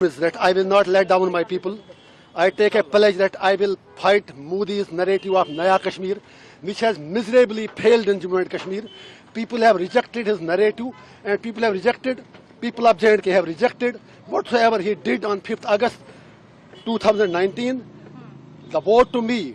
is that I will not let down my people. I take a pledge that I will fight Modi's narrative of Naya Kashmir, which has miserably failed in Jammu and Kashmir. People have rejected his narrative, and people of J&K have rejected whatsoever he did on 5th August 2019. The vote to me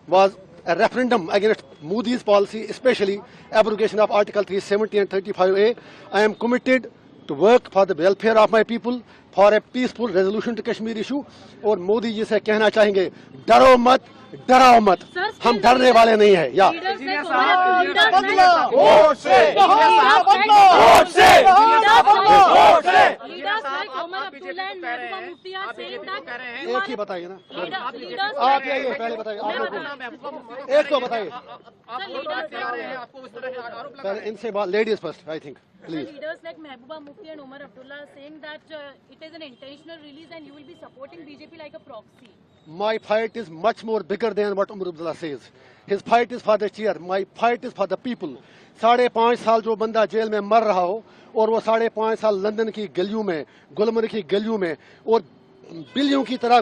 was a referendum against Modi's policy, especially abrogation of Article 370 and 35A. I am committed to work for the welfare of my people, for a peaceful resolution to Kashmir issue. और मोदी जी से कहना चाहेंगे, डरो मत, डराओ मत, हम डरने वाले नहीं हैं। या एक ही बताइए ना, आप ये पहले बताइए, आप लोग एक तो बताइए पहले, इनसे बात, ladies first, I think, please. Leaders like Mehbooba Mufti and Omar Abdullah are saying that it is an intentional release and you will be supporting BJP like a proxy. My fight is much more bigger than what Omar Abdullah says. His fight is for the chair. My fight is for the people. 5.5 साल जो बंदा jail में मर रहा हो, और वो 5.5 साल लंदन की गलियों में, गुलमर्ग की गलियों में, और बिल्लियों की तरह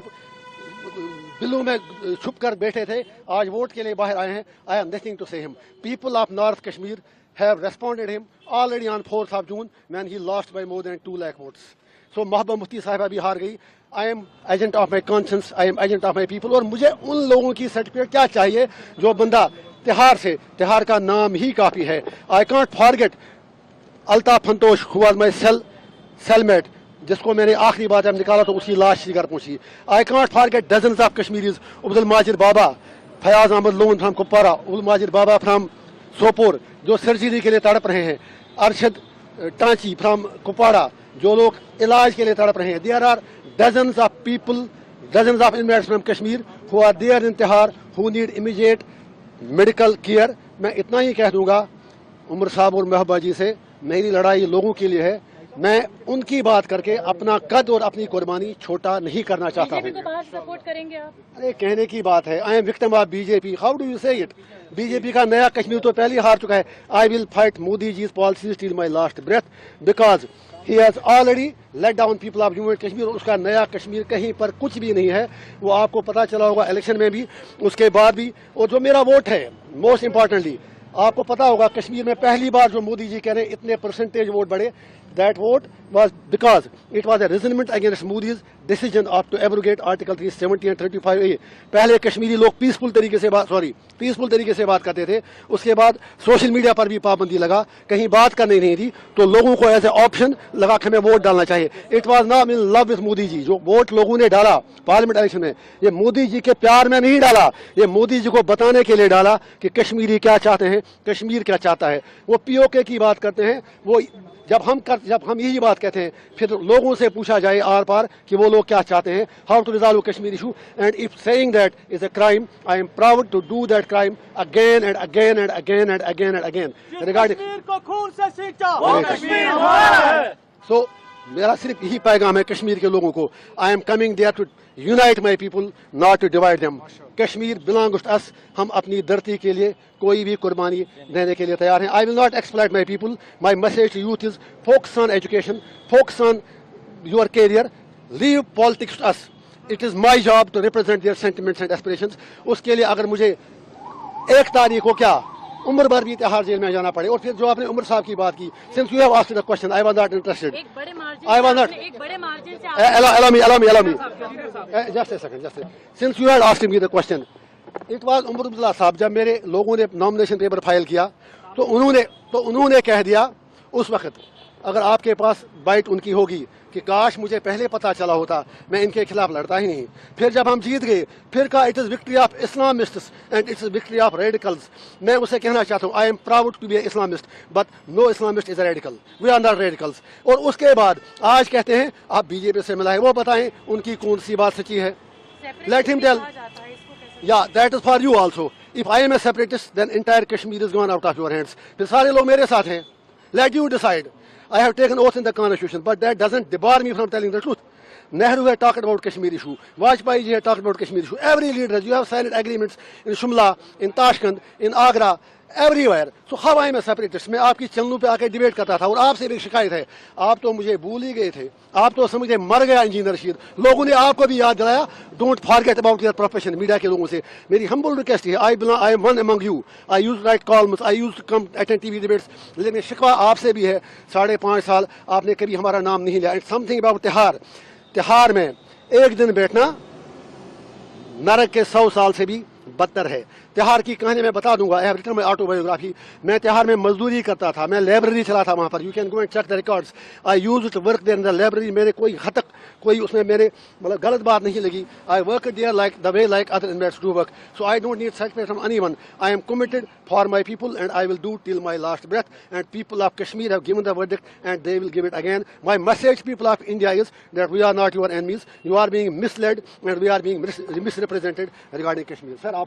बिल्लों में छुप कर बैठे थे, आज वोट के लिए बाहर आए हैं. I have nothing to say him. People of North Kashmir have responded him already on 4th of June when he lost by more than 2 lakh votes. So Mehbooba Mufti साहिबा भी हार गई. I am agent of my conscience, I am agent of my people. और मुझे उन लोगों की certificate क्या चाहिए जो बंदा तिहार का नाम ही काफी है. I can't forget Altaf फंतोश who was my cellmate, जिसको मैंने आखिरी बार जब निकाला तो उसकी लाश ही घर पहुंची. I can't forget dozens of Kashmiris, Abdul Majid Baba, Fayaz Ahmad Loon from Kupwara, Abdul Majid Baba from Sopore जो सर्जरी के लिए तड़प रहे हैं, अरशद टांची फ्रॉम कुपवाड़ा जो लोग इलाज के लिए तड़प रहे हैं. There are dozens of people, dozens of inmates from Kashmir who are there in Tihar who need immediate medical care. मैं इतना ही कह दूंगा उमर साहब और महबूबा जी से, मेरी लड़ाई लोगों के लिए है. मैं उनकी बात करके अपना कद और अपनी कुर्बानी छोटा नहीं करना चाहता हूँ. सपोर्ट करेंगे आप? अरे कहने की बात है. I am victim of BJP. How do you say it? BJP का नया कश्मीर तो पहले ही हार चुका है. I will fight Modi ji policies till my last breath because he has already let down people of Jammu and Kashmir. उसका नया कश्मीर कहीं पर कुछ भी नहीं है. वो आपको पता चला होगा इलेक्शन में भी, उसके बाद भी. और जो मेरा वोट है, मोस्ट इंपॉर्टेंटली आपको पता होगा कश्मीर में पहली बार जो मोदी जी कह रहे हैं इतने परसेंटेज वोट बढ़े, that vote was because it was a resentment against Modi's decision of to abrogate Article 370 and 35A. पहले कश्मीरी लोग पीसफुल तरीके से बात करते थे. उसके बाद सोशल मीडिया पर भी पाबंदी लगा, कहीं बात करनी नहीं थी, तो लोगों को ऐसे ऑप्शन लगा कि हमें वोट डालना चाहिए. It was not in love with Modi ji. जो वोट लोगों ने डाला पार्लियामेंट इलेक्शन में, ये मोदी जी के प्यार में नहीं डाला, ये मोदी जी को बताने के लिए डाला कि कश्मीरी क्या चाहते हैं, कश्मीर क्या चाहता है. वो पीओके की बात करते हैं. वो जब हम यही बात कहते हैं, फिर लोगों से पूछा जाए आर पार कि वो लोग क्या चाहते हैं, how to resolve Kashmir issue. And if saying that is a crime, I am proud to do that crime again and again and again and again and again. Kashmir को खून से सींचा, वो कश्मीर हमारा है. सो मेरा सिर्फ यही पैगाम है कश्मीर के लोगों को. I am coming there to unite my people, not to divide them. Kashmir belongs to us. हम अपनी धरती के लिए कोई भी कुर्बानी देने के लिए तैयार हैं. I will not exploit my people. My message to youth is focus on education, focus on your career, leave politics to us. It is my job to represent their sentiments and aspirations. उसके लिए अगर मुझे 1 तारीख को क्या उम्र भर भी तिहाड़ जेल में जाना पड़े. और फिर जो आपने उमर साहब की बात की, since you have asked the question, I was not interested. I was not. allow me just a second. Since you had asked me the question, it was Omar Abdullah साहब. जब मेरे लोगों ने नॉमिनेशन पेपर फाइल किया तो उन्होंने कह दिया उस वक्त, अगर आपके पास बाइट उनकी होगी कि काश मुझे पहले पता चला होता, मैं इनके खिलाफ लड़ता ही नहीं. फिर जब हम जीत गए, फिर कहा it is victory of Islamists and it's victory of radicals. मैं उसे कहना चाहता हूँ, I am proud to be Islamist, but no Islamist is a radical. We are not radicals. और उसके बाद आज कहते हैं आप बीजेपी से मिला है. वो बताएं उनकी कौन सी बात सच्ची है. Let him tell. या that is for you also. If I am a separatist then entire Kashmir is gone out of your hands. फिर सारे लोग मेरे साथ हैं. Let you decide. I have taken oath in the constitution, but that doesn't debar me from telling the truth. Nehru had talked about Kashmir issue. Vajpayee ji had talked about Kashmir issue. Every leader, you have signed agreements in Shimla, in Tashkent, in Agra, everywhere. So how I am a separatist? मैं आपकी चैनलों पे आके debate करता था और आपसे भी शिकायत है, आप तो मुझे भूल ही गए थे, आप तो समझे मर गया इंजीनियर रशीद। लोगों ने आपको भी याद दिलाया, don't forget about your profession. Media के लोगों से मेरी हम्बल रिक्वेस्ट है, I M one among you, I use right columns, I use come attend TV debates, लेकिन शिकवा आपसे भी है। 5.5 साल आपने कभी हमारा नाम नहीं लिया। इट्स समथिंग अबाउट तिहार। तिहार में एक दिन बैठना नरक के 100 साल से भी बदतर है। तिहार की कहानी मैं बता दूंगा, I have written my autobiography. मैं तिहार में मजदूरी करता था, मैं लाइब्रेरी चलाता वहाँ पर, you can go and check the records. I use to work there in the library. मेरे कोई हद तक कोई उसमें मेरे मतलब गलत बात नहीं लगी। I work there like the way like other investors do work, so I don't need certificate from anyone. I am committed for my people and I will do till my last breath, and people of Kashmir have given the verdict and they will give it again. My message people of India is that we are not your enemies, you are being misled and we are being misrepresented regarding Kashmir. Sir आप